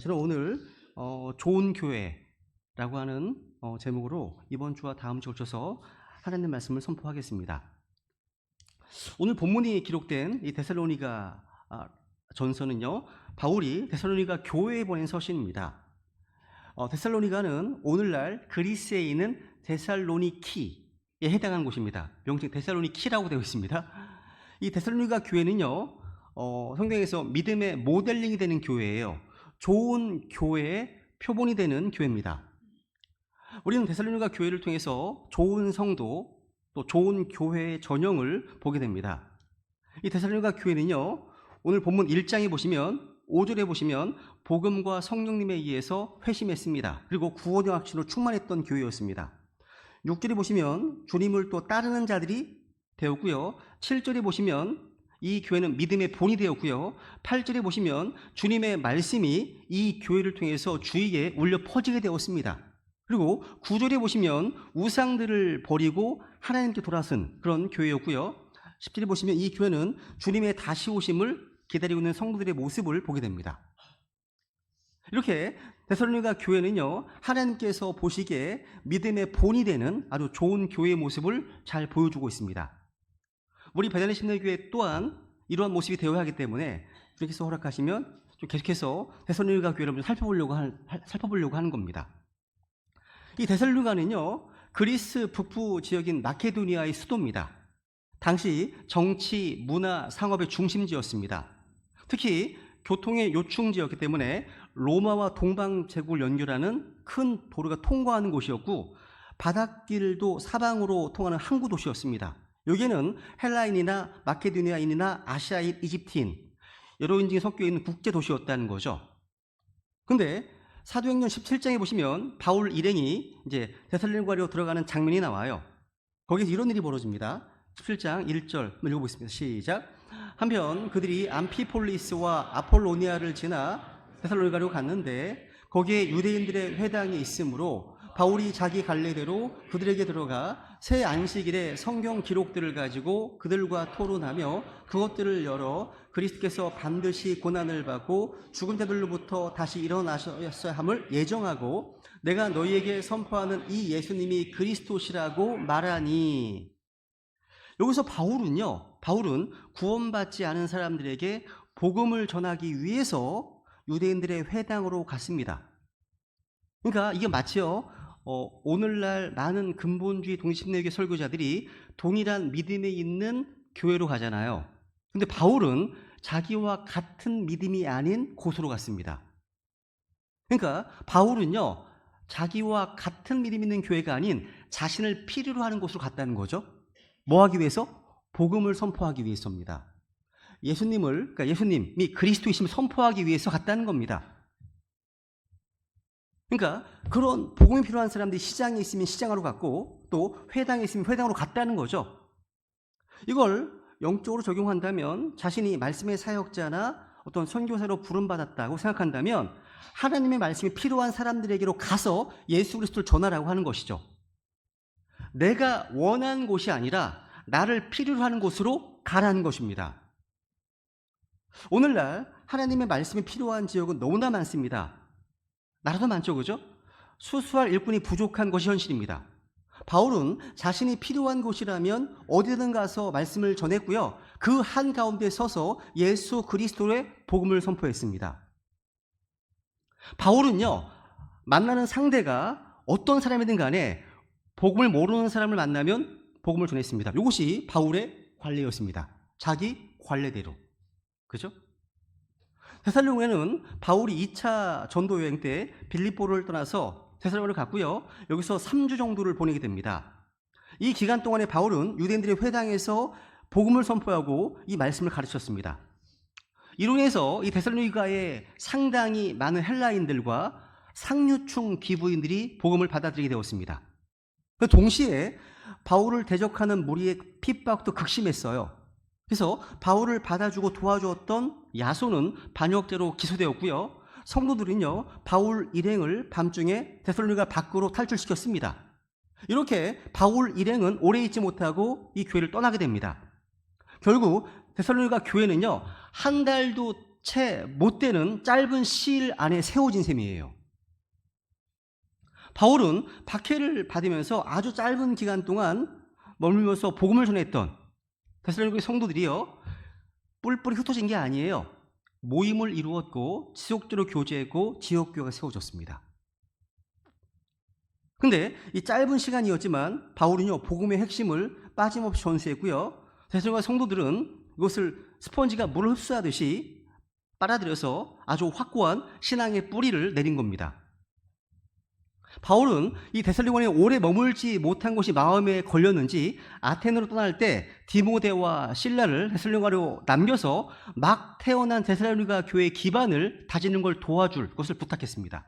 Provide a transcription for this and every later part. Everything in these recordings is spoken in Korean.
저는 오늘 좋은 교회라고 하는 제목으로 이번 주와 다음 주에 걸쳐서 하나님 말씀을 선포하겠습니다. 오늘 본문이 기록된 이 데살로니가 전서는요, 바울이 데살로니가 교회에 보낸 서신입니다. 데살로니가는 오늘날 그리스에 있는 데살로니키에 해당하는 곳입니다. 명칭 데살로니키라고 되어 있습니다. 이 데살로니가 교회는요, 성경에서 믿음의 모델링이 되는 교회예요. 좋은 교회의 표본이 되는 교회입니다. 우리는 데살로니가 교회를 통해서 좋은 성도, 또 좋은 교회의 전형을 보게 됩니다. 이 데살로니가 교회는요, 오늘 본문 1장에 보시면 5절에 보시면 복음과 성령님에 의해서 회심했습니다. 그리고 구원의 확신으로 충만했던 교회였습니다. 6절에 보시면 주님을 또 따르는 자들이 되었고요. 7절에 보시면 이 교회는 믿음의 본이 되었고요. 8절에 보시면 주님의 말씀이 이 교회를 통해서 주위에 울려 퍼지게 되었습니다. 그리고 9절에 보시면 우상들을 버리고 하나님께 돌아선 그런 교회였고요. 10절에 보시면 이 교회는 주님의 다시 오심을 기다리고 있는 성도들의 모습을 보게 됩니다. 이렇게 데살로니가 교회는요, 하나님께서 보시기에 믿음의 본이 되는 아주 좋은 교회의 모습을 잘 보여주고 있습니다. 우리 베들레헴 심리교회 또한 이러한 모습이 되어야 하기 때문에 주님께서 허락하시면 좀 계속해서 데살로니가 교회를 좀 살펴보려고 하는 겁니다. 이 데살로니가는요, 그리스 북부 지역인 마케도니아의 수도입니다. 당시 정치, 문화, 상업의 중심지였습니다. 특히 교통의 요충지였기 때문에 로마와 동방 제국을 연결하는 큰 도로가 통과하는 곳이었고, 바닷길도 사방으로 통하는 항구 도시였습니다. 여기에는 헬라인이나 마케도니아인이나 아시아인, 이집트인 여러 인종이 섞여 있는 국제 도시였다는 거죠. 근데 사도행전 17장에 보시면 바울 일행이 이제 데살로니가로 들어가는 장면이 나와요. 거기서 이런 일이 벌어집니다. 17장 1절 읽어보겠습니다. 시작. 한편 그들이 암피폴리스와 아폴로니아를 지나 데살로니가로 갔는데 거기에 유대인들의 회당이 있으므로 바울이 자기 갈래대로 그들에게 들어가 새 안식일에 성경 기록들을 가지고 그들과 토론하며 그것들을 열어 그리스도께서 반드시 고난을 받고 죽은 자들로부터 다시 일어나셔야 함을 예정하고 내가 너희에게 선포하는 이 예수님이 그리스도시라고 말하니. 여기서 바울은 구원받지 않은 사람들에게 복음을 전하기 위해서 유대인들의 회당으로 갔습니다. 그러니까 이게 마치요, 오늘날 많은 근본주의 독립심리교회 설교자들이 동일한 믿음에 있는 교회로 가잖아요. 근데 바울은 자기와 같은 믿음이 아닌 곳으로 갔습니다. 그러니까 바울은요, 자기와 같은 믿음 있는 교회가 아닌 자신을 필요로 하는 곳으로 갔다는 거죠. 뭐 하기 위해서? 복음을 선포하기 위해서입니다. 그러니까 예수님이 그리스도이심을 선포하기 위해서 갔다는 겁니다. 그러니까 그런 복음이 필요한 사람들이 시장에 있으면 시장으로 갔고 또 회당에 있으면 회당으로 갔다는 거죠. 이걸 영적으로 적용한다면 자신이 말씀의 사역자나 어떤 선교사로 부름받았다고 생각한다면 하나님의 말씀이 필요한 사람들에게로 가서 예수 그리스도를 전하라고 하는 것이죠. 내가 원하는 곳이 아니라 나를 필요로 하는 곳으로 가라는 것입니다. 오늘날 하나님의 말씀이 필요한 지역은 너무나 많습니다. 나라도 많죠, 그죠? 수수할 일꾼이 부족한 것이 현실입니다. 바울은 자신이 필요한 곳이라면 어디든 가서 말씀을 전했고요. 그 한가운데 서서 예수 그리스도의 복음을 선포했습니다. 바울은요, 만나는 상대가 어떤 사람이든 간에 복음을 모르는 사람을 만나면 복음을 전했습니다. 이것이 바울의 관례였습니다. 자기 관례대로. 그죠? 데살로니가에는 바울이 2차 전도 여행 때 빌립보를 떠나서 데살로니가를 갔고요. 여기서 3주 정도를 보내게 됩니다. 이 기간 동안에 바울은 유대인들의 회당에서 복음을 선포하고 이 말씀을 가르쳤습니다. 이로 인해서 이 데살로니가에 상당히 많은 헬라인들과 상류층 기부인들이 복음을 받아들이게 되었습니다. 동시에 바울을 대적하는 무리의 핍박도 극심했어요. 그래서 바울을 받아주고 도와주었던 야손은 반역죄로 기소되었고요. 성도들은요, 바울 일행을 밤중에 데살로니가 밖으로 탈출시켰습니다. 이렇게 바울 일행은 오래 있지 못하고 이 교회를 떠나게 됩니다. 결국 데살로니가 교회는요, 한 달도 채 못 되는 짧은 시일 안에 세워진 셈이에요. 바울은 박해를 받으면서 아주 짧은 기간 동안 머물면서 복음을 전했던 데살로니가 성도들이요, 뿔뿔이 흩어진 게 아니에요. 모임을 이루었고 지속적으로 교제했고 지역교회가 세워졌습니다. 근데 이 짧은 시간이었지만 바울은요, 복음의 핵심을 빠짐없이 전수했고요, 데살로니가 성도들은 이것을 스펀지가 물을 흡수하듯이 빨아들여서 아주 확고한 신앙의 뿌리를 내린 겁니다. 바울은 이 데살로니가에 오래 머물지 못한 것이 마음에 걸렸는지 아테네로 떠날 때 디모데와 실라를 데살로니가로 남겨서 막 태어난 데살로니가 교회의 기반을 다지는 걸 도와줄 것을 부탁했습니다.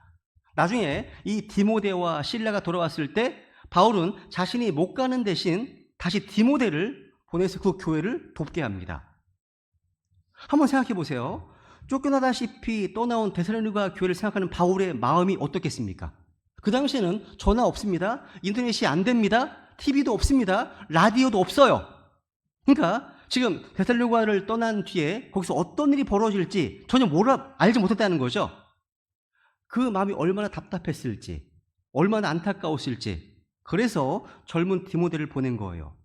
나중에 이 디모데와 실라가 돌아왔을 때 바울은 자신이 못 가는 대신 다시 디모데를 보내서 그 교회를 돕게 합니다. 한번 생각해 보세요. 쫓겨나다시피 떠나온 데살로니가 교회를 생각하는 바울의 마음이 어떻겠습니까? 그 당시에는 전화 없습니다. 인터넷이 안 됩니다. TV도 없습니다. 라디오도 없어요. 그러니까 지금 데살로니가를 떠난 뒤에 거기서 어떤 일이 벌어질지 전혀 알지 못했다는 거죠. 그 마음이 얼마나 답답했을지, 얼마나 안타까웠을지, 그래서 젊은 디모데를 보낸 거예요.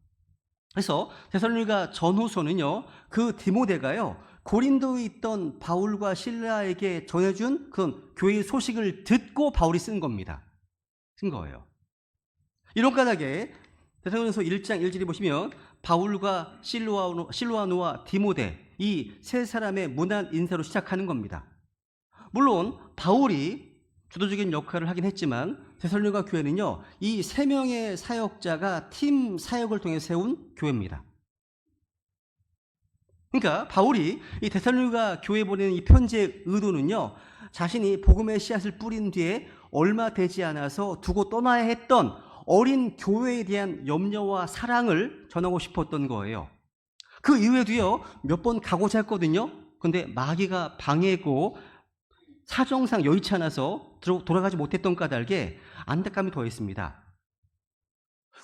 그래서 데살로니가 전후서는요, 그 디모데가요, 고린도에 있던 바울과 실라에게 전해준 그 교회의 소식을 듣고 바울이 쓴 겁니다. 쓴 거예요. 이런 까닭에 데살로니가서 1장 1절에 보시면 바울과 실로아노와 디모데, 이 세 사람의 문안 인사로 시작하는 겁니다. 물론 바울이 주도적인 역할을 하긴 했지만 데살로니가 교회는요, 이 세 명의 사역자가 팀 사역을 통해 세운 교회입니다. 그러니까 바울이 이 데살로니가 교회에 보내는 이 편지의 의도는요, 자신이 복음의 씨앗을 뿌린 뒤에 얼마 되지 않아서 두고 떠나야 했던 어린 교회에 대한 염려와 사랑을 전하고 싶었던 거예요. 그 이후에도요, 몇 번 가고자 했거든요. 근데 마귀가 방해했고 사정상 여의치 않아서 돌아가지 못했던 까닭에 안타까움이 더했습니다.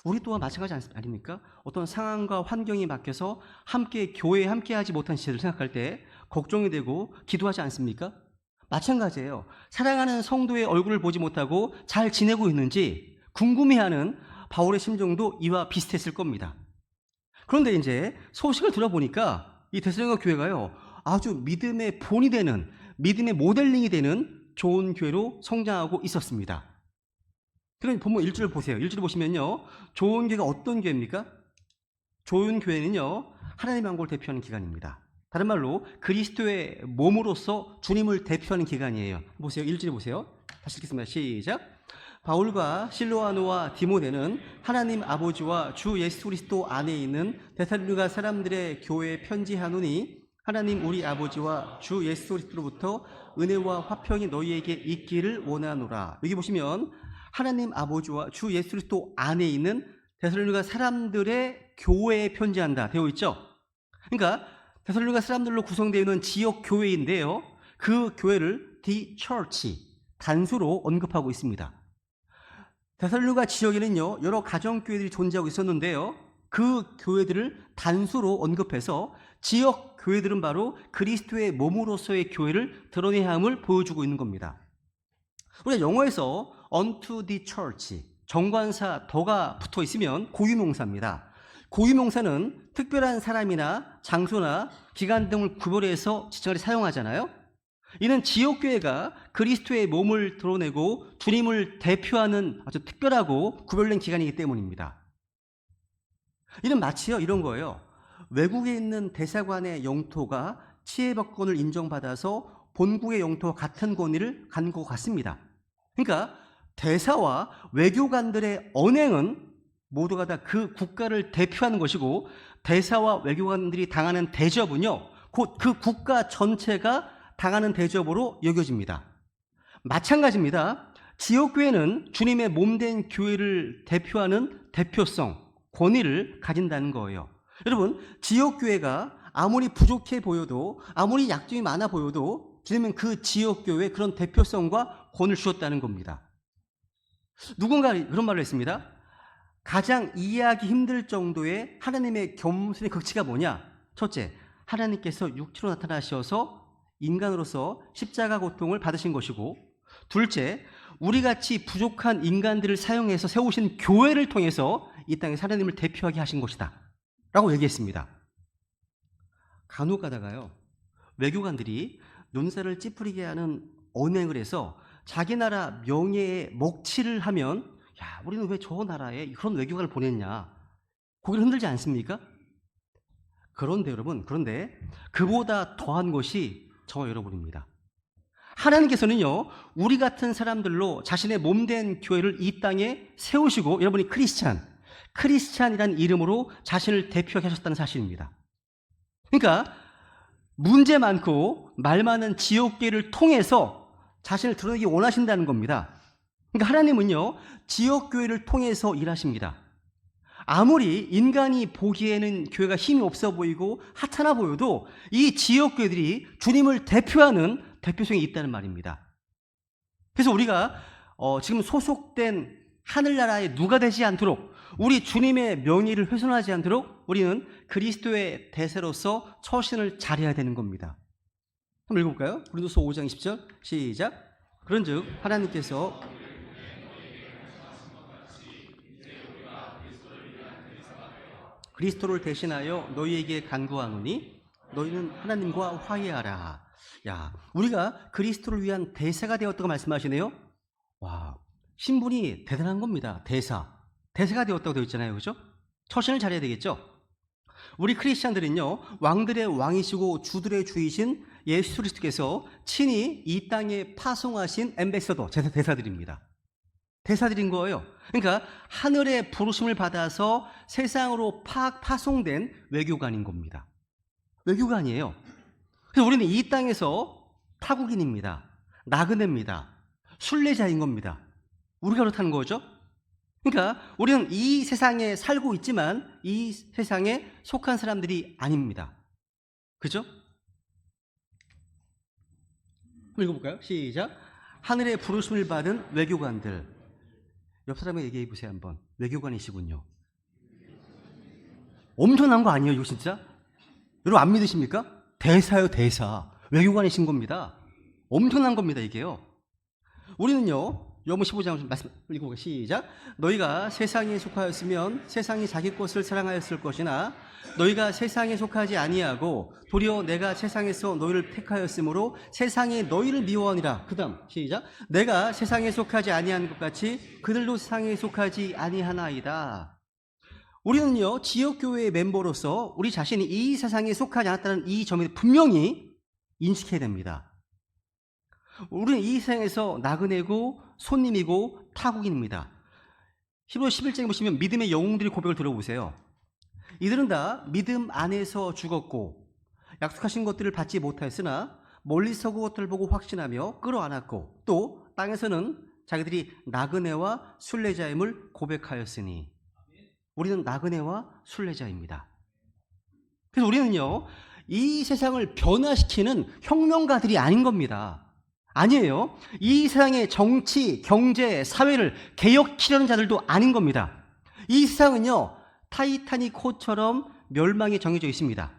우리 또한 마찬가지 아닙니까? 어떤 상황과 환경이 바뀌어서 함께 교회에 함께하지 못한 시절을 생각할 때 걱정이 되고 기도하지 않습니까? 마찬가지예요. 사랑하는 성도의 얼굴을 보지 못하고 잘 지내고 있는지 궁금해하는 바울의 심정도 이와 비슷했을 겁니다. 그런데 이제 소식을 들어보니까 이 데살로니가 교회가요, 아주 믿음의 본이 되는, 믿음의 모델링이 되는 좋은 교회로 성장하고 있었습니다. 그럼 본문 1절 보세요. 1절 보시면요, 좋은 교회가 어떤 교회입니까? 좋은 교회는요, 하나님의 왕국을 대표하는 기관입니다. 다른 말로 그리스도의 몸으로서 주님을 대표하는 기관이에요. 보세요. 1절에 보세요. 다시 읽겠습니다. 시작. 바울과 실로아노와 디모데는 하나님 아버지와 주 예수 그리스도 안에 있는 데살로니가 사람들의 교회에 편지하노니 하나님 우리 아버지와 주 예수 그리스도로부터 은혜와 화평이 너희에게 있기를 원하노라. 여기 보시면 하나님 아버지와 주 예수 그리스도 안에 있는 데살로니가 사람들의 교회에 편지한다 되어 있죠. 그러니까 데살로니가 사람들로 구성되어 있는 지역 교회인데요, 그 교회를 The Church, 단수로 언급하고 있습니다. 데살로니가 지역에는요, 여러 가정교회들이 존재하고 있었는데요, 그 교회들을 단수로 언급해서 지역 교회들은 바로 그리스도의 몸으로서의 교회를 드러내야 함을 보여주고 있는 겁니다. 우리가 영어에서 unto the church, 정관사 더가 붙어 있으면 고유명사입니다. 고유명사는 특별한 사람이나 장소나 기간 등을 구별해서 지칭할 때 사용하잖아요. 이는 지역교회가 그리스도의 몸을 드러내고 주님을 대표하는 아주 특별하고 구별된 기관이기 때문입니다. 이는 마치요, 이런 거예요. 외국에 있는 대사관의 영토가 치해법권을 인정받아서 본국의 영토와 같은 권위를 갖는 것 같습니다. 그러니까 대사와 외교관들의 언행은 모두가 다 그 국가를 대표하는 것이고, 대사와 외교관들이 당하는 대접은요, 곧 그 국가 전체가 당하는 대접으로 여겨집니다. 마찬가지입니다. 지역교회는 주님의 몸된 교회를 대표하는 대표성, 권위를 가진다는 거예요. 여러분, 지역교회가 아무리 부족해 보여도, 아무리 약점이 많아 보여도 주님은 그 지역교회에 그런 대표성과 권위를 주었다는 겁니다. 누군가 그런 말을 했습니다. 가장 이해하기 힘들 정도의 하나님의 겸손의 극치가 뭐냐? 첫째, 하나님께서 육체로 나타나셔서 인간으로서 십자가 고통을 받으신 것이고, 둘째, 우리같이 부족한 인간들을 사용해서 세우신 교회를 통해서 이 땅에 하나님을 대표하게 하신 것이다 라고 얘기했습니다. 간혹 가다가요, 외교관들이 눈살을 찌푸리게 하는 언행을 해서 자기 나라 명예에 먹칠을 하면, 야, 우리는 왜 저 나라에 그런 외교관을 보냈냐, 고개를 흔들지 않습니까? 그런데 여러분, 그런데 그보다 더한 것이 저와 여러분입니다. 하나님께서는요, 우리 같은 사람들로 자신의 몸된 교회를 이 땅에 세우시고, 여러분이 크리스찬이라는 이름으로 자신을 대표하게 하셨다는 사실입니다. 그러니까 문제 많고 말 많은 지역교회를 통해서 자신을 드러내기 원하신다는 겁니다. 그러니까 하나님은요, 지역교회를 통해서 일하십니다. 아무리 인간이 보기에는 교회가 힘이 없어 보이고 하찮아 보여도 이 지역교회들이 주님을 대표하는 대표성이 있다는 말입니다. 그래서 우리가 지금 소속된 하늘나라에 누가 되지 않도록, 우리 주님의 명예를 훼손하지 않도록 우리는 그리스도의 대세로서 처신을 잘해야 되는 겁니다. 한번 읽어볼까요? 고린도서 5장 20절 시작. 그런즉 하나님께서 그리스도를 대신하여 너희에게 간구하노니 너희는 하나님과 화해하라. 야, 우리가 그리스도를 위한 대사가 되었다고 말씀하시네요. 와, 신분이 대단한 겁니다. 대사가 되었다고 되어 있잖아요, 그죠? 처신을 잘해야 되겠죠. 우리 크리스찬들은요, 왕들의 왕이시고 주들의 주이신 예수 그리스도께서 친히 이 땅에 파송하신 앰베서더, 대사들입니다. 대사들인 거예요. 그러니까 하늘의 부르심을 받아서 세상으로 파송된 외교관인 겁니다. 외교관이에요. 그래서 우리는 이 땅에서 타국인입니다. 나그네입니다. 순례자인 겁니다. 우리가 그렇다는 거죠. 그러니까 우리는 이 세상에 살고 있지만 이 세상에 속한 사람들이 아닙니다. 그죠? 한번 읽어볼까요? 시작. 하늘의 부르심을 받은 외교관들. 옆 사람에게 얘기해 보세요 한번. 외교관이시군요. 엄청난 거 아니에요 이거 진짜? 여러분 안 믿으십니까? 대사요 대사. 외교관이신 겁니다. 엄청난 겁니다 이게요. 우리는요, 요한복음 15장 말씀 읽고 시작. 너희가 세상에 속하였으면 세상이 자기 것을 사랑하였을 것이나 너희가 세상에 속하지 아니하고 도리어 내가 세상에서 너희를 택하였으므로 세상이 너희를 미워하니라. 그다음 시작. 내가 세상에 속하지 아니한 것 같이 그들도 세상에 속하지 아니하나이다. 우리는요, 지역교회의 멤버로서 우리 자신이 이 세상에 속하지 않았다는 이 점을 분명히 인식해야 됩니다. 우리는 이 세상에서 나그네고 손님이고 타국인입니다. 히브리서 11장에 보시면 믿음의 영웅들이 고백을 들어보세요. 이들은 다 믿음 안에서 죽었고 약속하신 것들을 받지 못하였으나 멀리서 그것들을 보고 확신하며 끌어안았고 또 땅에서는 자기들이 나그네와 순례자임을 고백하였으니. 우리는 나그네와 순례자입니다. 그래서 우리는요, 이 세상을 변화시키는 혁명가들이 아닌 겁니다. 아니에요. 이 세상의 정치, 경제, 사회를 개혁시키려는 자들도 아닌 겁니다. 이 세상은요, 타이타닉호처럼 멸망이 정해져 있습니다.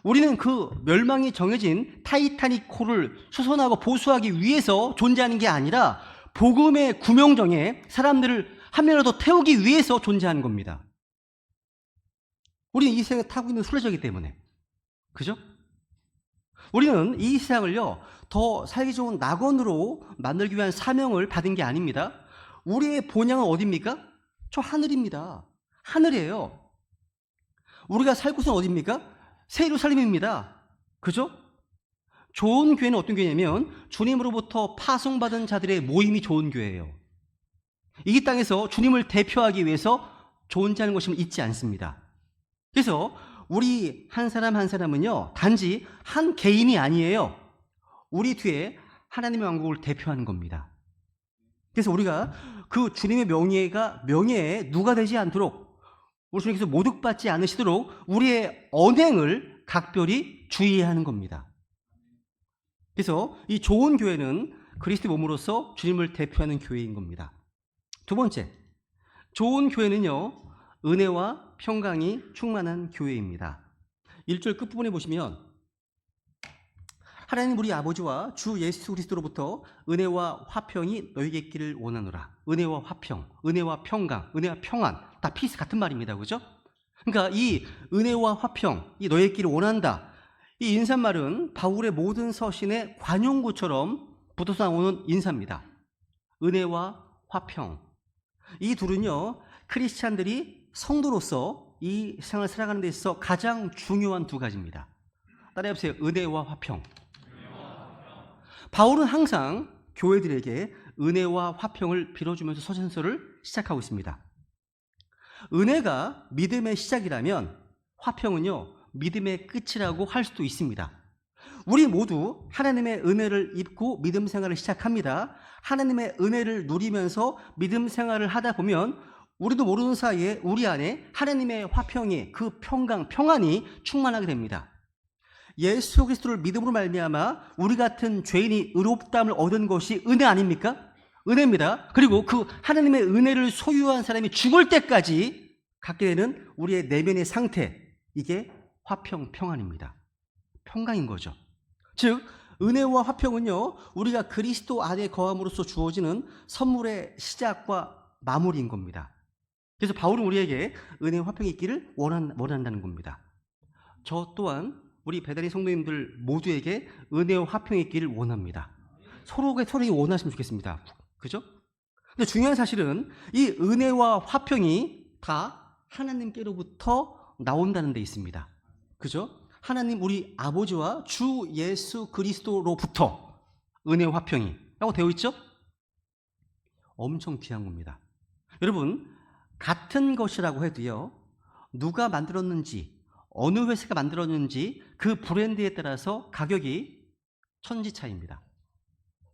우리는 그 멸망이 정해진 타이타닉호를 수선하고 보수하기 위해서 존재하는 게 아니라 복음의 구명정에 사람들을 한 명이라도 태우기 위해서 존재하는 겁니다. 우리는 이 세상에 타고 있는 순례자이기 때문에. 그죠? 우리는 이 세상을요, 더 살기 좋은 낙원으로 만들기 위한 사명을 받은 게 아닙니다. 우리의 본향은 어디입니까? 저 하늘입니다. 하늘이에요. 우리가 살 곳은 어디입니까? 새 예루살렘입니다. 그죠? 좋은 교회는 어떤 교회냐면 주님으로부터 파송받은 자들의 모임이 좋은 교회예요. 이 땅에서 주님을 대표하기 위해서 존재하는 것임을 잊지 않습니다. 그래서 우리 한 사람 한 사람은요, 단지 한 개인이 아니에요. 우리 뒤에 하나님의 왕국을 대표하는 겁니다. 그래서 우리가 그 주님의 명예에 누가 되지 않도록, 우리 주님께서 모독받지 않으시도록 우리의 언행을 각별히 주의해야 하는 겁니다. 그래서 이 좋은 교회는 그리스도의 몸으로서 주님을 대표하는 교회인 겁니다. 두 번째, 좋은 교회는요, 은혜와 평강이 충만한 교회입니다. 1절 끝부분에 보시면 하나님 우리 아버지와 주 예수 그리스도로부터 은혜와 화평이 너에게 있기를 원하노라. 은혜와 화평, 은혜와 평강, 은혜와 평안, 다 피스 같은 말입니다. 그죠? 그러니까 이 은혜와 화평, 이 너에게 있기를 원한다. 이 인사말은 바울의 모든 서신의 관용구처럼 붙어서 나오는 인사입니다. 은혜와 화평. 이 둘은요, 크리스찬들이 성도로서 이 세상을 살아가는 데 있어서 가장 중요한 두 가지입니다. 따라해보세요. 은혜와 화평. 바울은 항상 교회들에게 은혜와 화평을 빌어주면서 서신서를 시작하고 있습니다. 은혜가 믿음의 시작이라면 화평은요, 믿음의 끝이라고 할 수도 있습니다. 우리 모두 하나님의 은혜를 입고 믿음 생활을 시작합니다. 하나님의 은혜를 누리면서 믿음 생활을 하다 보면 우리도 모르는 사이에 우리 안에 하나님의 화평이, 그 평강, 평안이 충만하게 됩니다. 예수 그리스도를 믿음으로 말미암아 우리 같은 죄인이 의롭다함을 얻은 것이 은혜 아닙니까? 은혜입니다. 그리고 그 하나님의 은혜를 소유한 사람이 죽을 때까지 갖게 되는 우리의 내면의 상태, 이게 화평, 평안입니다. 평강인 거죠. 즉 은혜와 화평은요, 우리가 그리스도 안에 거함으로써 주어지는 선물의 시작과 마무리인 겁니다. 그래서 바울은 우리에게 은혜와 화평이 있기를 원한다는 겁니다. 저 또한 우리 배달의 성도님들 모두에게 은혜와 화평이 있기를 원합니다. 서로에게 원하시면 좋겠습니다. 그죠? 근데 중요한 사실은 이 은혜와 화평이 다 하나님께로부터 나온다는 데 있습니다. 그죠? 하나님 우리 아버지와 주 예수 그리스도로부터 은혜와 화평이 라고 되어 있죠? 엄청 귀한 겁니다. 여러분, 같은 것이라고 해도요, 누가 만들었는지, 어느 회사가 만들었는지 그 브랜드에 따라서 가격이 천지 차이입니다.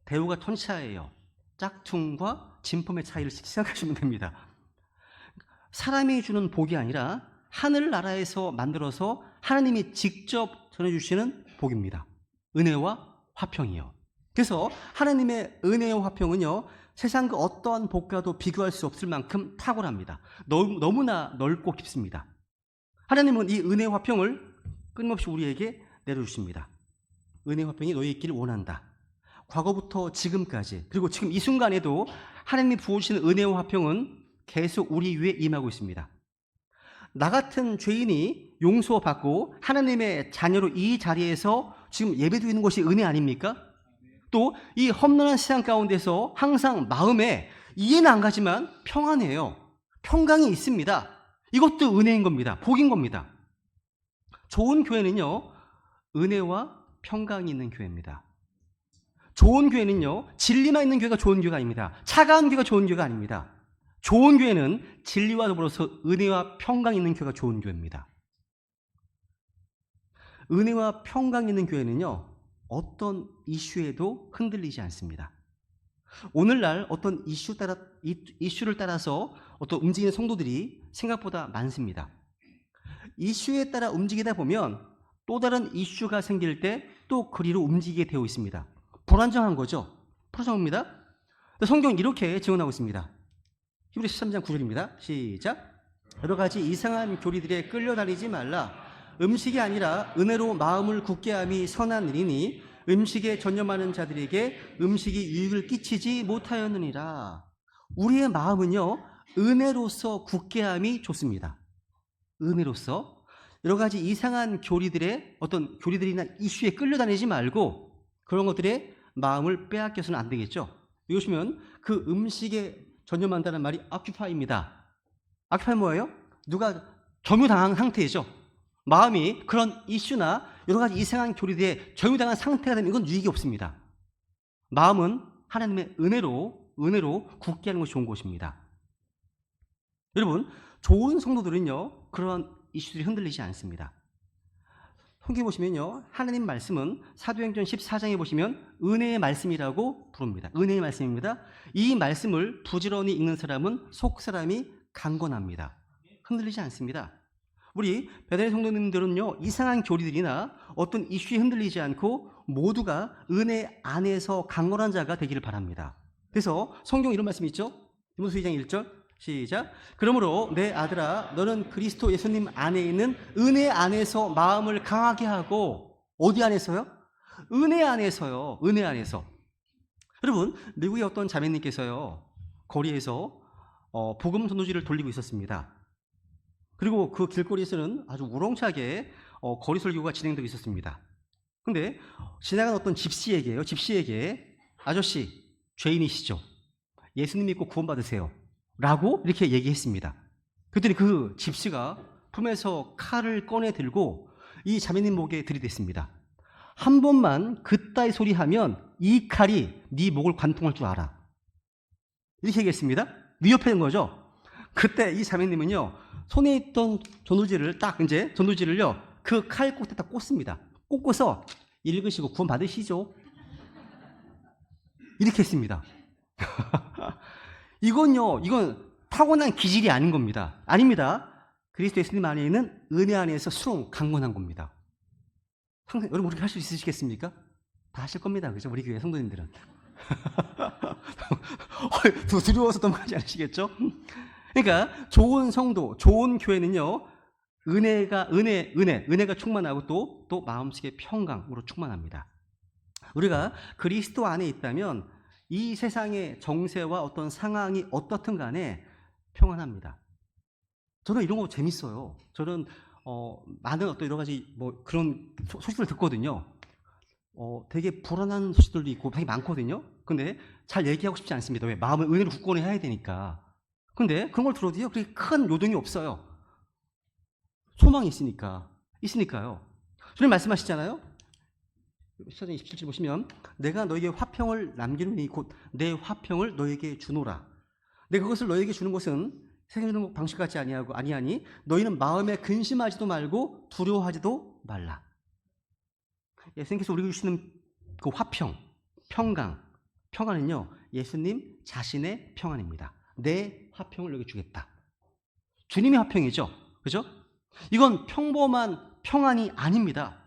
대우가 천지 차이예요. 짝퉁과 진품의 차이를 생각하시면 됩니다. 사람이 주는 복이 아니라 하늘나라에서 만들어서 하나님이 직접 전해주시는 복입니다. 은혜와 화평이요. 그래서 하나님의 은혜와 화평은요, 세상 그 어떠한 복과도 비교할 수 없을 만큼 탁월합니다. 너무나 넓고 깊습니다. 하나님은 이 은혜와 화평을 끊임없이 우리에게 내려주십니다. 은혜와 화평이 너희 있기를 원한다. 과거부터 지금까지, 그리고 지금 이 순간에도 하나님이 부어주시는 은혜와 화평은 계속 우리 위에 임하고 있습니다. 나 같은 죄인이 용서받고 하나님의 자녀로 이 자리에서 지금 예배드리는 것이 은혜 아닙니까? 또 이 험난한 세상 가운데서 항상 마음에 이해는 안 가지만 평안해요. 평강이 있습니다. 이것도 은혜인 겁니다. 복인 겁니다. 좋은 교회는요, 은혜와 평강이 있는 교회입니다. 좋은 교회는요, 진리만 있는 교회가 좋은 교회가 아닙니다. 차가운 교회가 좋은 교회가 아닙니다. 좋은 교회는 진리와 더불어서 은혜와 평강이 있는 교회가 좋은 교회입니다. 은혜와 평강이 있는 교회는요, 어떤 이슈에도 흔들리지 않습니다. 오늘날 어떤 이슈를 따라서 어떤 움직이는 성도들이 생각보다 많습니다. 이슈에 따라 움직이다 보면 또 다른 이슈가 생길 때 또 그리로 움직이게 되어 있습니다. 불안정한 거죠. 불안정합니다. 성경은 이렇게 증언하고 있습니다. 히브리서 13장 9절입니다. 시작. 여러 가지 이상한 교리들에 끌려다니지 말라. 음식이 아니라 은혜로 마음을 굳게 함이 선한 일이니 음식에 전념하는 자들에게 음식이 유익을 끼치지 못하였느니라. 우리의 마음은요, 은혜로서 굳게 함이 좋습니다. 은혜로서 여러 가지 이상한 교리들의 어떤 교리들이나 이슈에 끌려다니지 말고 그런 것들에 마음을 빼앗겨서는 안 되겠죠. 여기 보시면 그 음식에 전념한다는 말이 occupy입니다. occupy 뭐예요? 누가 점유당한 상태이죠. 마음이 그런 이슈나 여러 가지 이상한 교리들에 점유당한 상태가 되면 이건 유익이 없습니다. 마음은 하나님의 은혜로 굳게 하는 것이 좋은 것입니다. 여러분, 좋은 성도들은요, 그런 이슈들이 흔들리지 않습니다. 성경에 보시면요, 하나님 말씀은 사도행전 14장에 보시면 은혜의 말씀이라고 부릅니다. 은혜의 말씀입니다. 이 말씀을 부지런히 읽는 사람은 속 사람이 강건합니다. 흔들리지 않습니다. 우리 배달의 성도님들은요, 이상한 교리들이나 어떤 이슈에 흔들리지 않고 모두가 은혜 안에서 강건한 자가 되기를 바랍니다. 그래서 성경 이런 말씀이 있죠. 디모데 2장 1절 시작. 그러므로 내 아들아, 너는 그리스도 예수님 안에 있는 은혜 안에서 마음을 강하게 하고, 어디 안에서요? 은혜 안에서요. 은혜 안에서. 여러분, 미국의 어떤 자매님께서요, 거리에서 복음 전도지를 돌리고 있었습니다. 그리고 그 길거리에서는 아주 우렁차게 거리 설교가 진행되고 있었습니다. 근데 지나간 어떤 집시에게 아저씨, 죄인이시죠? 예수님 믿고 구원받으세요. 라고 이렇게 얘기했습니다. 그랬더니 그 집시가 품에서 칼을 꺼내 들고 이 자매님 목에 들이댔습니다. 한 번만 그따위 소리 하면 이 칼이 네 목을 관통할 줄 알아. 이렇게 얘기했습니다. 위협하는 거죠. 그때 이 자매님은요, 손에 있던 전도지를요, 그 칼 꼭지에 딱 꽂습니다. 꽂고서 읽으시고 구원 받으시죠. 이렇게 했습니다. 이건 타고난 기질이 아닌 겁니다. 아닙니다. 그리스도 예수님 안에 있는 은혜 안에서 수용, 강건한 겁니다. 항상 여러분 그렇게 할 수 있으시겠습니까? 다 하실 겁니다. 그죠? 우리 교회 성도님들은. 두려워서 넘어가지 않으시겠죠? 그러니까 좋은 성도, 좋은 교회는요, 은혜가 충만하고 또 마음속의 평강으로 충만합니다. 우리가 그리스도 안에 있다면 이 세상의 정세와 어떤 상황이 어떻든 간에 평안합니다. 저는 이런 거 재밌어요. 저는 많은 어떤 여러 가지 그런 소식을 듣거든요. 되게 불안한 소식들도 있고 되게 많거든요. 근데 잘 얘기하고 싶지 않습니다. 왜? 마음을 은혜로 굳건히 해야 되니까. 근데 그런 걸 들어도요, 그렇게 큰 요동이 없어요. 소망이 있으니까요. 주님 말씀하시잖아요. 시편 27절 보시면 내가 너에게 화평을 남기노니 곧 내 화평을 너에게 주노라. 내가 그것을 너에게 주는 것은 세상 주는 방식 같지 아니하니 너희는 마음에 근심하지도 말고 두려워하지도 말라. 예수님께서 우리에게 주시는 그 화평, 평안은요, 예수님 자신의 평안입니다. 내 화평을 너에게 주겠다. 주님의 화평이죠. 그죠? 이건 평범한 평안이 아닙니다.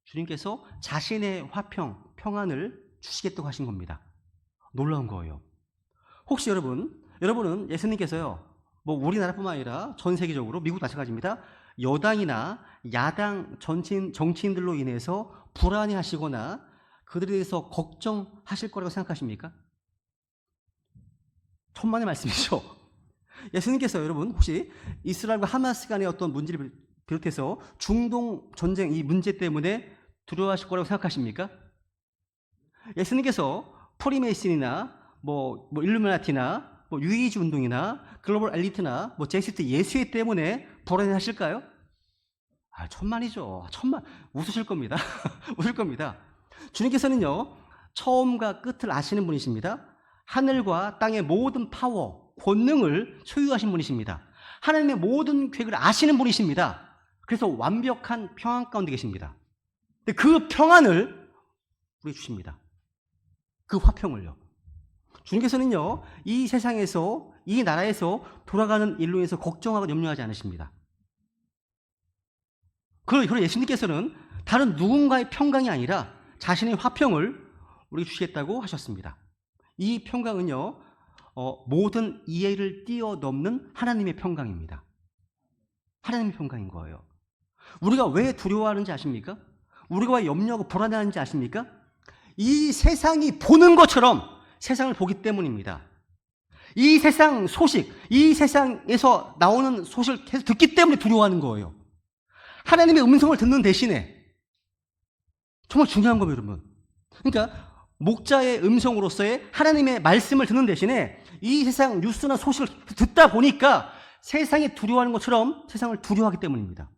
주님께서 자신의 평안을 주시겠다고 하신 겁니다. 놀라운 거예요. 혹시 여러분은 예수님께서요, 우리나라뿐만 아니라 전 세계적으로 미국 마찬가지입니다. 여당이나 야당 정치인들로 인해서 불안해하시거나 그들에 대해서 걱정하실 거라고 생각하십니까? 천만의 말씀이죠. 예수님께서 여러분 혹시 이스라엘과 하마스 간의 어떤 문제를 비롯해서 중동 전쟁 이 문제 때문에 두려워하실 거라고 생각하십니까? 예수님께서 프리메이슨이나 일루미나티나 유이지 운동이나 글로벌 엘리트나 제시트 예수회 때문에 불안해하실까요? 천만이죠. 웃으실 겁니다. 웃을 겁니다. 주님께서는요, 처음과 끝을 아시는 분이십니다. 하늘과 땅의 모든 파워, 권능을 소유하신 분이십니다. 하나님의 모든 계획을 아시는 분이십니다. 그래서 완벽한 평안 가운데 계십니다. 그 평안을 우리에게 주십니다. 그 화평을요. 주님께서는요, 이 세상에서, 이 나라에서 돌아가는 일로 인해서 걱정하고 염려하지 않으십니다. 그리고 예수님께서는 다른 누군가의 평강이 아니라 자신의 화평을 우리에게 주시겠다고 하셨습니다. 이 평강은요, 모든 이해를 뛰어넘는 하나님의 평강입니다. 하나님의 평강인 거예요. 우리가 왜 두려워하는지 아십니까? 우리가 왜 염려하고 불안해하는지 아십니까? 이 세상이 보는 것처럼 세상을 보기 때문입니다. 이 세상 소식, 이 세상에서 나오는 소식을 계속 듣기 때문에 두려워하는 거예요. 하나님의 음성을 듣는 대신에 정말 중요한 거예요, 여러분. 그러니까 목자의 음성으로서의 하나님의 말씀을 듣는 대신에 이 세상 뉴스나 소식을 듣다 보니까 세상이 두려워하는 것처럼 세상을 두려워하기 때문입니다.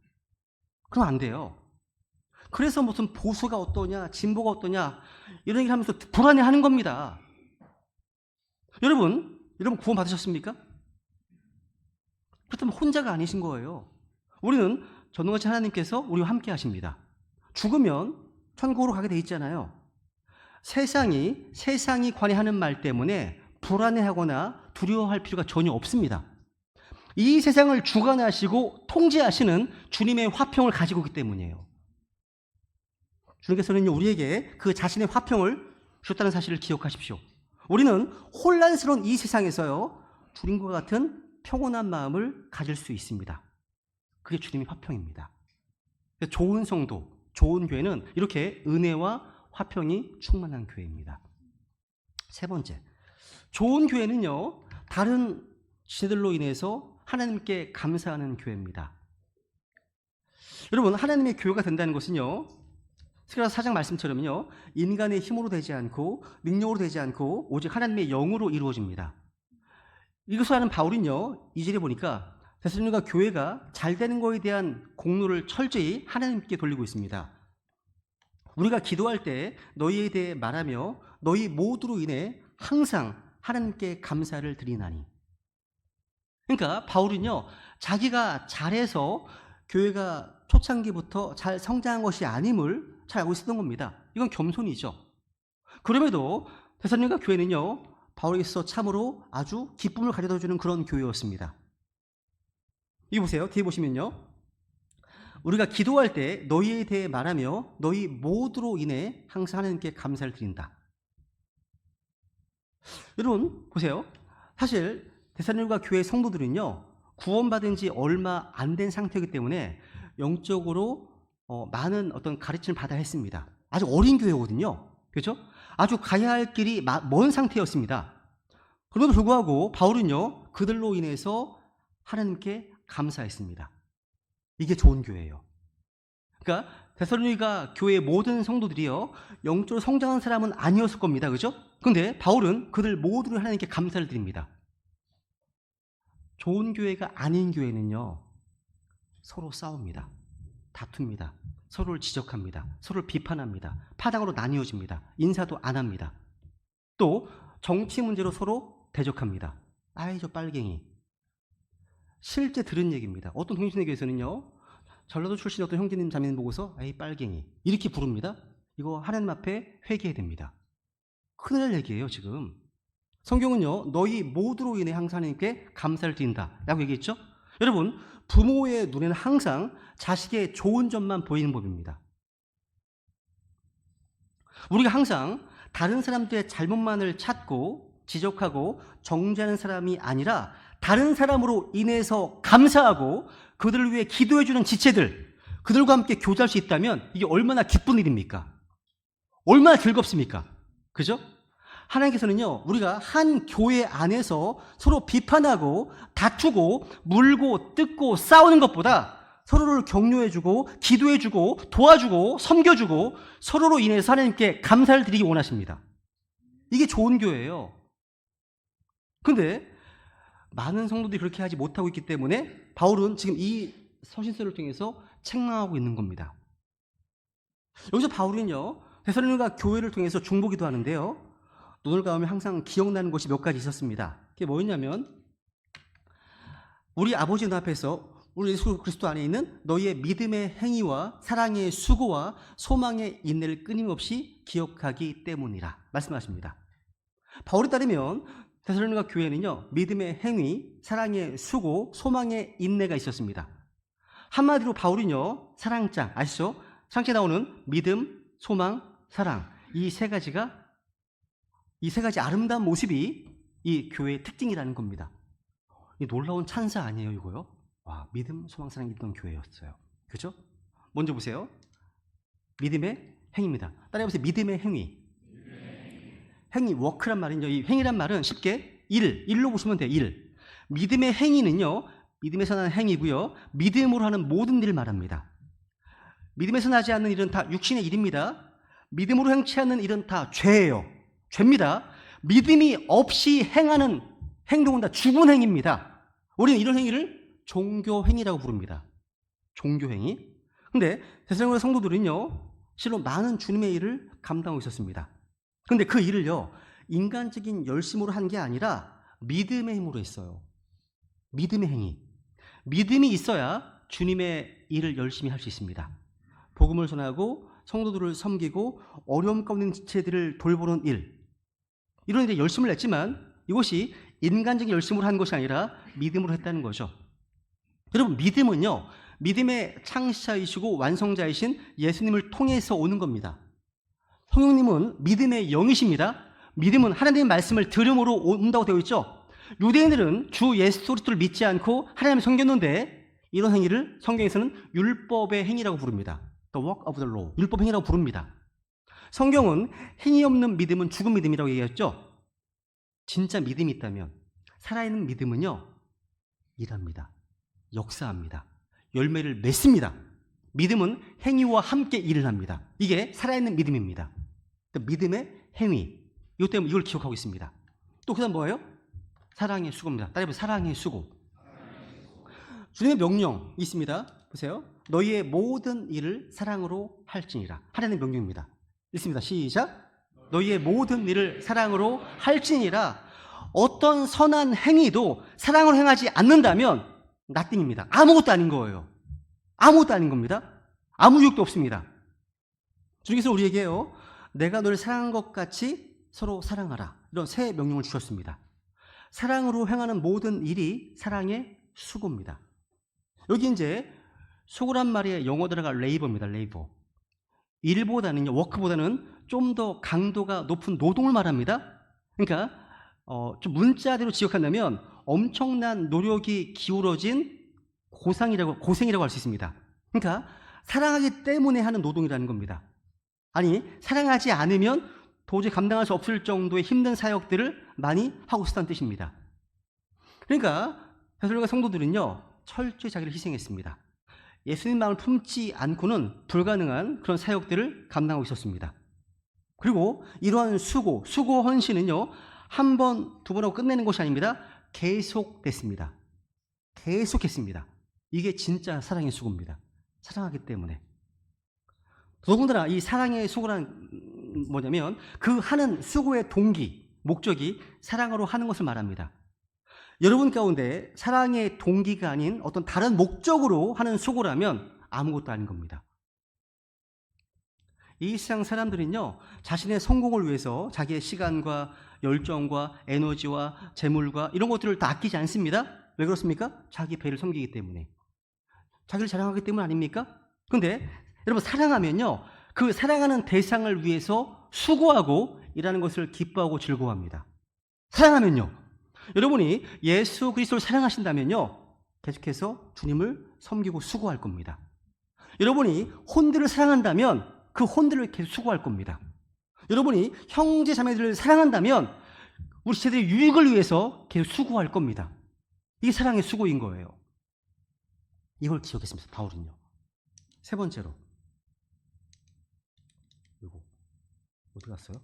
그럼 안 돼요. 그래서 무슨 보수가 어떠냐, 진보가 어떠냐 이런 얘기를 하면서 불안해하는 겁니다. 여러분 구원 받으셨습니까? 그렇다면 혼자가 아니신 거예요. 우리는 전능하신 하나님께서 우리와 함께 하십니다. 죽으면 천국으로 가게 돼 있잖아요. 세상이 관여하는 말 때문에 불안해하거나 두려워할 필요가 전혀 없습니다. 이 세상을 주관하시고 통제하시는 주님의 화평을 가지고 있기 때문이에요. 주님께서는 우리에게 그 자신의 화평을 주셨다는 사실을 기억하십시오. 우리는 혼란스러운 이 세상에서요, 주님과 같은 평온한 마음을 가질 수 있습니다. 그게 주님의 화평입니다. 좋은 성도, 좋은 교회는 이렇게 은혜와 화평이 충만한 교회입니다. 세 번째, 좋은 교회는요, 다른 지체들로 인해서 하나님께 감사하는 교회입니다. 여러분, 하나님의 교회가 된다는 것은요, 스가랴서 4장 말씀처럼요, 인간의 힘으로 되지 않고 능력으로 되지 않고 오직 하나님의 영으로 이루어집니다. 이것을 하는 바울은요, 2절에 보니까 데살로니가 교회가 잘 되는 것에 대한 공로를 철저히 하나님께 돌리고 있습니다. 우리가 기도할 때 너희에 대해 말하며 너희 모두로 인해 항상 하나님께 감사를 드리나니. 그러니까 바울은요, 자기가 잘해서 교회가 초창기부터 잘 성장한 것이 아님을 잘 알고 있었던 겁니다. 이건 겸손이죠. 그럼에도 데살로니가 교회는요, 바울에게서 참으로 아주 기쁨을 가져다 주는 그런 교회였습니다. 이 보세요. 뒤에 보시면요, 우리가 기도할 때 너희에 대해 말하며 너희 모두로 인해 항상 하나님께 감사를 드린다. 여러분 보세요. 사실 데살로니가 교회 성도들은요, 구원받은 지 얼마 안 된 상태이기 때문에 영적으로 많은 어떤 가르침을 받아야 했습니다. 아주 어린 교회거든요. 그렇죠? 아주 가야 할 길이 먼 상태였습니다. 그럼에도 불구하고 바울은요, 그들로 인해서 하나님께 감사했습니다. 이게 좋은 교회예요. 그러니까 데살로니가 교회의 모든 성도들이요, 영적으로 성장한 사람은 아니었을 겁니다. 그렇죠? 그런데 바울은 그들 모두를 하나님께 감사를 드립니다. 좋은 교회가 아닌 교회는요, 서로 싸웁니다. 다툽니다. 서로를 지적합니다. 서로를 비판합니다. 파당으로 나뉘어집니다. 인사도 안 합니다. 또 정치 문제로 서로 대적합니다. 아이 저 빨갱이. 실제 들은 얘기입니다. 어떤 동신에게서는요, 전라도 출신 어떤 형제님 자매님 보고서 아이 빨갱이 이렇게 부릅니다. 이거 하나님 앞에 회개해야 됩니다. 큰일 날 얘기예요. 지금 성경은요, 너희 모두로 인해 항상 하나님께 감사를 드린다 라고 얘기했죠. 여러분, 부모의 눈에는 항상 자식의 좋은 점만 보이는 법입니다. 우리가 항상 다른 사람들의 잘못만을 찾고 지적하고 정죄하는 사람이 아니라 다른 사람으로 인해서 감사하고 그들을 위해 기도해주는 지체들, 그들과 함께 교제할 수 있다면 이게 얼마나 기쁜 일입니까? 얼마나 즐겁습니까? 그죠? 하나님께서는요, 우리가 한 교회 안에서 서로 비판하고 다투고 물고 뜯고 싸우는 것보다 서로를 격려해주고 기도해주고 도와주고 섬겨주고 서로로 인해서 하나님께 감사를 드리기 원하십니다. 이게 좋은 교회예요. 그런데 많은 성도들이 그렇게 하지 못하고 있기 때문에 바울은 지금 이 서신서를 통해서 책망하고 있는 겁니다. 여기서 바울은요, 데살로니가 교회를 통해서 중보기도 하는데요, 눈을 감으면 항상 기억나는 것이 몇 가지 있었습니다. 그게 뭐였냐면, 우리 아버지 눈앞에서 우리 예수 그리스도 안에 있는 너희의 믿음의 행위와 사랑의 수고와 소망의 인내를 끊임없이 기억하기 때문이라 말씀하십니다. 바울에 따르면 데살로니가 교회는요, 믿음의 행위, 사랑의 수고, 소망의 인내가 있었습니다. 한마디로 바울은요, 사랑장 아시죠? 상체 나오는 믿음, 소망, 사랑, 이 세 가지 아름다운 모습이 이 교회의 특징이라는 겁니다. 이 놀라운 찬사 아니에요, 이거요? 와, 믿음, 소망, 사랑이 있던 교회였어요. 그죠? 먼저 보세요. 믿음의 행위입니다. 따라해보세요. 믿음의 행위. 행위, 워크란 말은요, 이 행위란 말은 쉽게 일로 보시면 돼요. 일. 믿음의 행위는요, 믿음에서 나는 행위고요, 믿음으로 하는 모든 일을 말합니다. 믿음에서 나지 않는 일은 다 육신의 일입니다. 믿음으로 행치 않는 일은 다 죄예요. 죄입니다. 믿음이 없이 행하는 행동은 다 죽은 행위입니다. 우리는 이런 행위를 종교행위라고 부릅니다. 종교행위. 근데 데살로니가 성도들은요, 실로 많은 주님의 일을 감당하고 있었습니다. 근데 그 일을요, 인간적인 열심으로 한 게 아니라 믿음의 힘으로 했어요. 믿음의 행위. 믿음이 있어야 주님의 일을 열심히 할 수 있습니다. 복음을 전하고 성도들을 섬기고 어려움 가운데 있는 지체들을 돌보는 일, 이런 일에 열심을 냈지만 이것이 인간적인 열심으로 한 것이 아니라 믿음으로 했다는 거죠. 여러분, 믿음은요, 믿음의 창시자이시고 완성자이신 예수님을 통해서 오는 겁니다. 성령님은 믿음의 영이십니다. 믿음은 하나님의 말씀을 들음으로 온다고 되어 있죠. 유대인들은 주 예수 그리스도를 믿지 않고 하나님을 섬겼는데 이런 행위를 성경에서는 율법의 행위라고 부릅니다. the work of the law. 율법 행위라고 부릅니다. 성경은 행위 없는 믿음은 죽은 믿음이라고 얘기했죠. 진짜 믿음이 있다면 살아있는 믿음은요, 일합니다. 역사합니다. 열매를 맺습니다. 믿음은 행위와 함께 일을 합니다. 이게 살아있는 믿음입니다. 믿음의 행위. 이것 때문에 이걸 기억하고 있습니다. 또 그 다음 뭐예요? 사랑의 수고입니다. 따라해보세요. 사랑의 수고. 주님의 명령 있습니다. 보세요. 너희의 모든 일을 사랑으로 할지니라. 하나님의 명령입니다. 읽습니다. 시작. 너희의 모든 일을 사랑으로 할지니라. 어떤 선한 행위도 사랑으로 행하지 않는다면 nothing입니다. 아무것도 아닌 거예요. 아무것도 아닌 겁니다. 아무 유익도 없습니다. 주님께서 우리에게요, 내가 너를 사랑한 것 같이 서로 사랑하라. 이런 새 명령을 주셨습니다. 사랑으로 행하는 모든 일이 사랑의 수고입니다. 여기 이제 수고란 말이 영어 들어가 레이버입니다. 레이버. 일보다는요, 워크보다는 좀 더 강도가 높은 노동을 말합니다. 그러니까 좀 문자대로 지역한다면 엄청난 노력이 기울어진 고생이라고 할 수 있습니다. 그러니까 사랑하기 때문에 하는 노동이라는 겁니다. 아니, 사랑하지 않으면 도저히 감당할 수 없을 정도의 힘든 사역들을 많이 하고 있다는 뜻입니다. 그러니까 베드로가 성도들은요, 철저히 자기를 희생했습니다. 예수님 마음을 품지 않고는 불가능한 그런 사역들을 감당하고 있었습니다. 그리고 이러한 수고 헌신은요, 한 번, 두 번 하고 끝내는 것이 아닙니다. 계속됐습니다. 계속했습니다. 이게 진짜 사랑의 수고입니다. 사랑하기 때문에. 더군다나 이 사랑의 수고란 뭐냐면 그 하는 수고의 동기, 목적이 사랑으로 하는 것을 말합니다. 여러분 가운데 사랑의 동기가 아닌 어떤 다른 목적으로 하는 수고라면 아무것도 아닌 겁니다. 이 세상 사람들은요, 자신의 성공을 위해서 자기의 시간과 열정과 에너지와 재물과 이런 것들을 다 아끼지 않습니다. 왜 그렇습니까? 자기 배를 섬기기 때문에. 자기를 자랑하기 때문 아닙니까? 그런데 여러분, 사랑하면요, 그 사랑하는 대상을 위해서 수고하고 일하는 것을 기뻐하고 즐거워합니다. 사랑하면요, 여러분이 예수 그리스도를 사랑하신다면요, 계속해서 주님을 섬기고 수고할 겁니다. 여러분이 혼들을 사랑한다면 그 혼들을 계속 수고할 겁니다. 여러분이 형제 자매들을 사랑한다면 우리 시대의 유익을 위해서 계속 수고할 겁니다. 이게 사랑의 수고인 거예요. 이걸 기억했습니다. 바울은요. 세 번째로, 이거 어디 갔어요?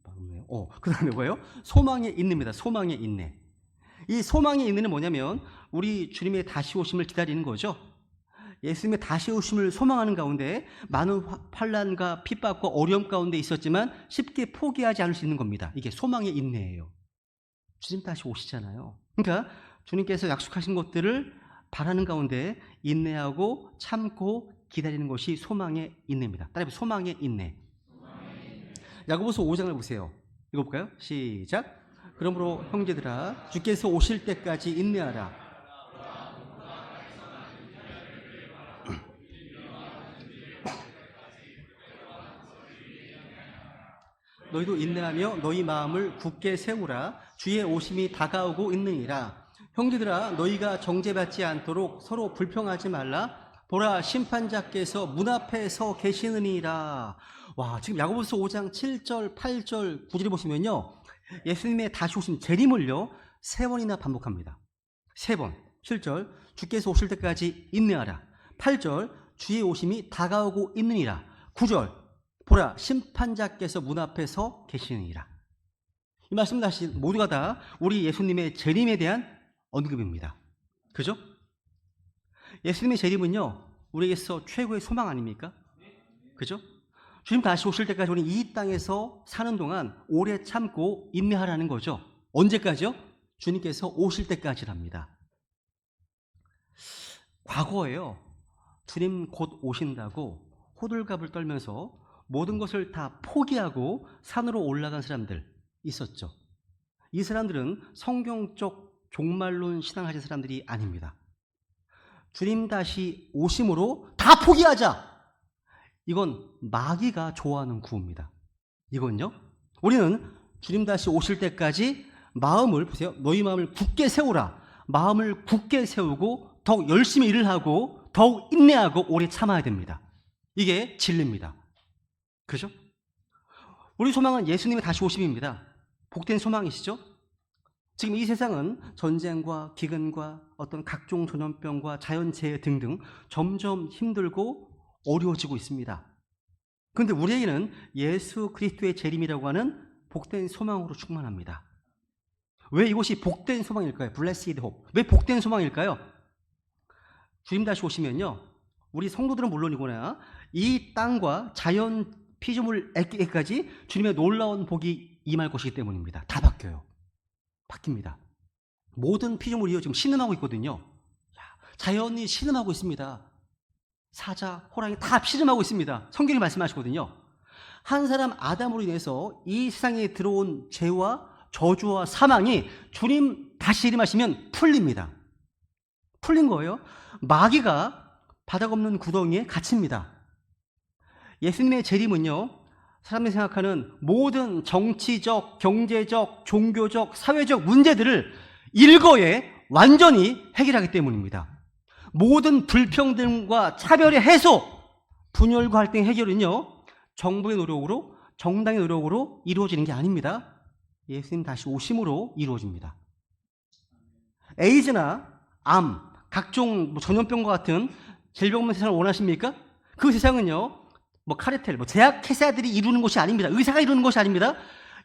없네요. 그 다음에 뭐예요? 소망의 인내입니다. 소망의 인내. 이 소망의 인내는 뭐냐면 우리 주님의 다시 오심을 기다리는 거죠. 예수님의 다시 오심을 소망하는 가운데 많은 환난과 핍박과 어려움 가운데 있었지만 쉽게 포기하지 않을 수 있는 겁니다. 이게 소망의 인내예요. 주님 다시 오시잖아요. 그러니까 주님께서 약속하신 것들을 바라는 가운데 인내하고 참고 기다리는 것이 소망의 인내입니다. 따라해보세요. 소망의 인내. 야고보서 5장을 보세요. 읽어볼까요? 시작. 그러므로 형제들아, 주께서 오실 때까지 인내하라. 너희도 인내하며 너희 마음을 굳게 세우라. 주의 오심이 다가오고 있느니라. 형제들아, 너희가 정죄받지 않도록 서로 불평하지 말라. 보라, 심판자께서 문 앞에 서 계시느니라. 와, 지금 야고보서 5장 7절, 8절, 9절에 보시면요, 예수님의 다시 오신 재림을요 3번이나 반복합니다. 3번. 7절, 주께서 오실 때까지 인내하라. 8절, 주의 오심이 다가오고 있느니라. 9절, 보라, 심판자께서 문 앞에 서 계시느니라. 이 말씀 다시 모두가 다 우리 예수님의 재림에 대한 언급입니다. 그죠? 예수님의 재림은요, 우리에게서 최고의 소망 아닙니까? 그죠? 주님 다시 오실 때까지 우리 이 땅에서 사는 동안 오래 참고 인내하라는 거죠. 언제까지요? 주님께서 오실 때까지랍니다. 과거에요, 주님 곧 오신다고 호들갑을 떨면서 모든 것을 다 포기하고 산으로 올라간 사람들 있었죠. 이 사람들은 성경적 종말론 신앙을 가진 사람들이 아닙니다. 주님 다시 오심으로 다 포기하자. 이건 마귀가 좋아하는 구호입니다. 이건요, 우리는 주님 다시 오실 때까지 마음을, 보세요, 너희 마음을 굳게 세우라. 마음을 굳게 세우고 더 열심히 일을 하고 더욱 인내하고 오래 참아야 됩니다. 이게 진리입니다. 그죠? 우리 소망은 예수님의 다시 오심입니다. 복된 소망이시죠? 지금 이 세상은 전쟁과 기근과 어떤 각종 전염병과 자연재해 등등 점점 힘들고 어려워지고 있습니다. 그런데 우리에게는 예수 그리스도의 재림이라고 하는 복된 소망으로 충만합니다. 왜 이것이 복된 소망일까요? Blessed hope. 왜 복된 소망일까요? 주님 다시 오시면요, 우리 성도들은 물론이거나 이 땅과 자연 피조물에게까지 주님의 놀라운 복이 임할 것이기 때문입니다. 다 바뀌어요. 바뀝니다. 모든 피조물이요 지금 신음하고 있거든요. 자연이 신음하고 있습니다. 사자, 호랑이 다 신음하고 있습니다. 성경이 말씀하시거든요. 한 사람 아담으로 인해서 이 세상에 들어온 죄와 저주와 사망이 주님 다시 일임하시면 풀립니다. 풀린 거예요. 마귀가 바닥 없는 구덩이에 갇힙니다. 예수님의 재림은요, 사람들이 생각하는 모든 정치적, 경제적, 종교적, 사회적 문제들을 일거에 완전히 해결하기 때문입니다. 모든 불평등과 차별의 해소, 분열과 갈등 해결은요, 정부의 노력으로, 정당의 노력으로 이루어지는 게 아닙니다. 예수님 다시 오심으로 이루어집니다. 에이즈나 암, 각종 전염병과 같은 질병 없는 세상을 원하십니까? 그 세상은요, 카르텔, 제약 회사들이 이루는 것이 아닙니다. 의사가 이루는 것이 아닙니다.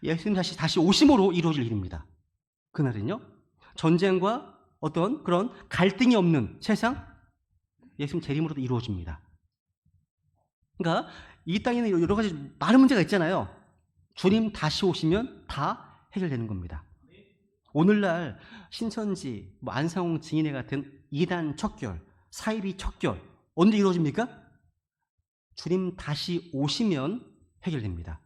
예수님 다시 오심으로 이루어질 일입니다. 그날은요, 전쟁과 어떤 그런 갈등이 없는 세상, 예수님 재림으로도 이루어집니다. 그러니까 이 땅에는 여러 가지 많은 문제가 있잖아요. 주님 다시 오시면 다 해결되는 겁니다. 오늘날 신천지, 안상홍 증인회 같은 이단 척결, 사이비 척결 언제 이루어집니까? 주님 다시 오시면 해결됩니다.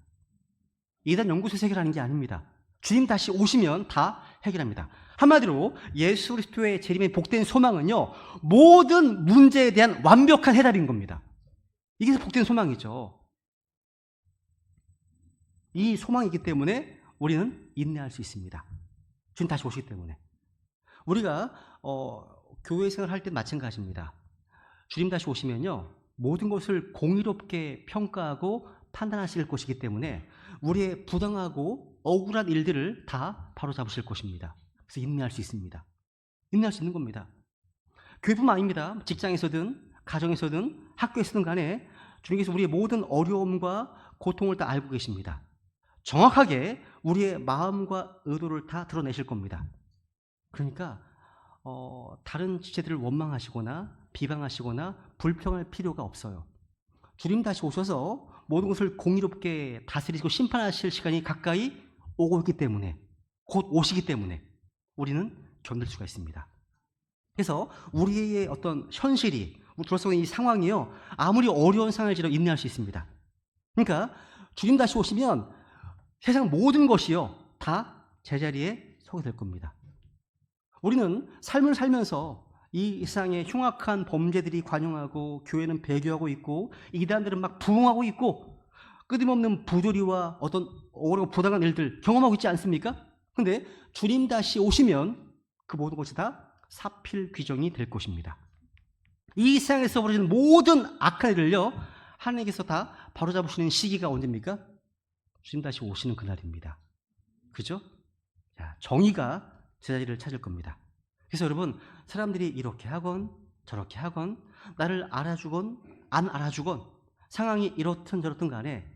이단 연구소에서 해결하는 게 아닙니다. 주님 다시 오시면 다 해결합니다. 한마디로 예수 그리스도의 재림의 복된 소망은요, 모든 문제에 대한 완벽한 해답인 겁니다. 이게 복된 소망이죠. 이 소망이기 때문에 우리는 인내할 수 있습니다. 주님 다시 오시기 때문에. 우리가 교회 생활할 때 마찬가지입니다. 주님 다시 오시면요, 모든 것을 공의롭게 평가하고 판단하실 것이기 때문에 우리의 부당하고 억울한 일들을 다 바로잡으실 것입니다. 그래서 인내할 수 있습니다. 인내할 수 있는 겁니다. 교회뿐만 아닙니다. 직장에서든 가정에서든 학교에서든 간에 주님께서 우리의 모든 어려움과 고통을 다 알고 계십니다. 정확하게 우리의 마음과 의도를 다 드러내실 겁니다. 그러니까 다른 지체들을 원망하시거나 비방하시거나 불평할 필요가 없어요. 주님 다시 오셔서 모든 것을 공의롭게 다스리시고 심판하실 시간이 가까이 오고 있기 때문에, 곧 오시기 때문에 우리는 견딜 수가 있습니다. 그래서 우리의 어떤 현실이, 들어서는 이 상황이요, 아무리 어려운 상황일지라도 인내할 수 있습니다. 그러니까 주님 다시 오시면 세상 모든 것이요 다 제자리에 서게 될 겁니다. 우리는 삶을 살면서 이 세상에 흉악한 범죄들이 관영하고 교회는 배교하고 있고 이단들은 막 부흥하고 있고 끊임없는 부조리와 어떤 어려운 부당한 일들 경험하고 있지 않습니까? 그런데 주님 다시 오시면 그 모든 것이 다 사필귀정이 될 것입니다. 이 세상에서 벌어지는 모든 악한 일을요, 하나님께서 다 바로잡으시는 시기가 언제입니까? 주님 다시 오시는 그날입니다. 그죠? 자, 정의가 제자리를 찾을 겁니다. 그래서 여러분, 사람들이 이렇게 하건 저렇게 하건 나를 알아주건 안 알아주건 상황이 이렇든 저렇든 간에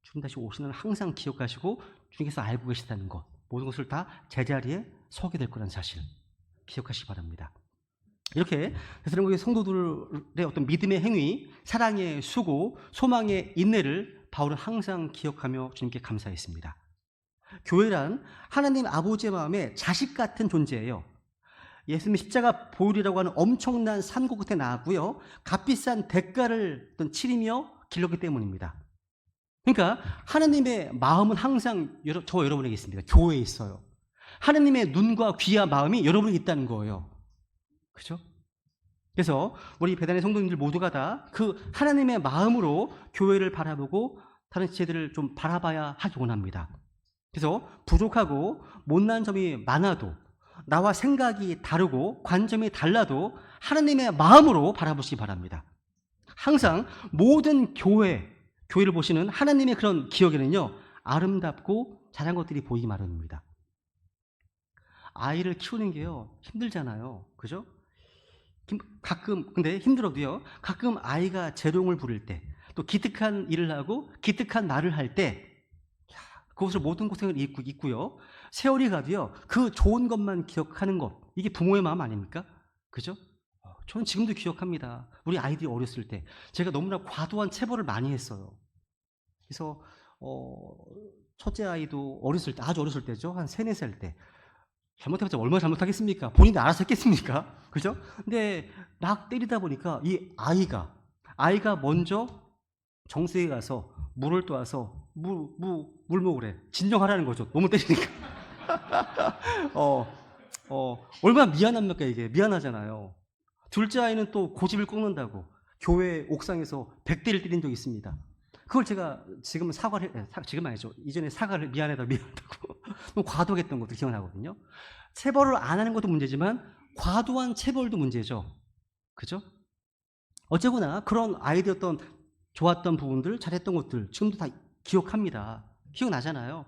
주님 다시 오시는 항상 기억하시고 주님께서 알고 계시다는 것, 모든 것을 다 제자리에 서게 될 거라는 사실 기억하시기 바랍니다. 이렇게 데살로니가 성도들의 어떤 믿음의 행위, 사랑의 수고, 소망의 인내를 바울은 항상 기억하며 주님께 감사했습니다. 교회란 하나님 아버지의 마음에 자식 같은 존재예요. 예수님의 십자가 보혈이라고 하는 엄청난 산고 끝에 나왔고요, 값비싼 대가를 치르며 길렀기 때문입니다. 그러니까 하나님의 마음은 항상 저와 여러분에게 있습니다. 교회에 있어요. 하나님의 눈과 귀와 마음이 여러분에게 있다는 거예요. 그죠? 그래서 우리 배단의 성도님들 모두가 다 그 하나님의 마음으로 교회를 바라보고 다른 지체들을 좀 바라봐야 하기 원합니다. 그래서 부족하고 못난 점이 많아도 나와 생각이 다르고 관점이 달라도 하나님의 마음으로 바라보시기 바랍니다. 항상 모든 교회를 보시는 하나님의 그런 기억에는요, 아름답고 잘한 것들이 보이기 마련입니다. 아이를 키우는 게요, 힘들잖아요. 그죠? 가끔, 근데 힘들어도요, 가끔 아이가 재롱을 부릴 때, 또 기특한 일을 하고 기특한 말을 할 때, 그것을 모든 고생을 잊고요, 세월이 가도요, 그 좋은 것만 기억하는 것, 이게 부모의 마음 아닙니까? 그죠? 저는 지금도 기억합니다. 우리 아이들이 어렸을 때 제가 너무나 과도한 체벌을 많이 했어요. 그래서 첫째 아이도 어렸을 때, 아주 어렸을 때죠, 한 3, 4살 때 잘못해봤자 얼마나 잘못하겠습니까? 본인이 알아서 했겠습니까? 그죠? 근데 막 때리다 보니까 이 아이가 먼저 정수에 가서 물을 떠와서 물 먹으래. 진정하라는 거죠. 너무 때리니까. 얼마나 미안합니까, 이게. 미안하잖아요. 둘째 아이는 또 고집을 꺾는다고 교회 옥상에서 100대를 때린 적이 있습니다. 그걸 제가 지금은 지금 아니죠. 이전에 사과를 미안하다고 너무 과도했던 것도 기억나거든요. 체벌을 안 하는 것도 문제지만 과도한 체벌도 문제죠. 그죠? 어쨌거나 그런 아이들이었던 좋았던 부분들, 잘했던 것들 지금도 다 기억합니다. 기억나잖아요.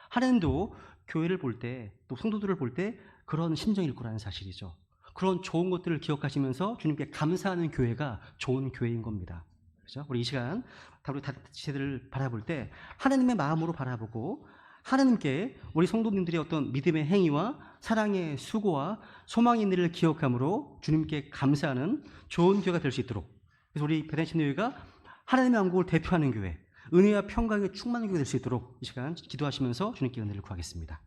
하나님도 교회를 볼 때, 또 성도들을 볼 때 그런 심정일 거라는 사실이죠. 그런 좋은 것들을 기억하시면서 주님께 감사하는 교회가 좋은 교회인 겁니다. 그렇죠? 우리 이 시간 우리 다들 바라볼 때 하나님의 마음으로 바라보고 하나님께 우리 성도님들의 어떤 믿음의 행위와 사랑의 수고와 소망의 일을 기억함으로 주님께 감사하는 좋은 교회가 될 수 있도록, 그래서 우리 베덴신교회가 하나님의 왕국을 대표하는 교회, 은혜와 평강에 충만한 교회가 될 수 있도록 이 시간 기도하시면서 주님께 은혜를 구하겠습니다.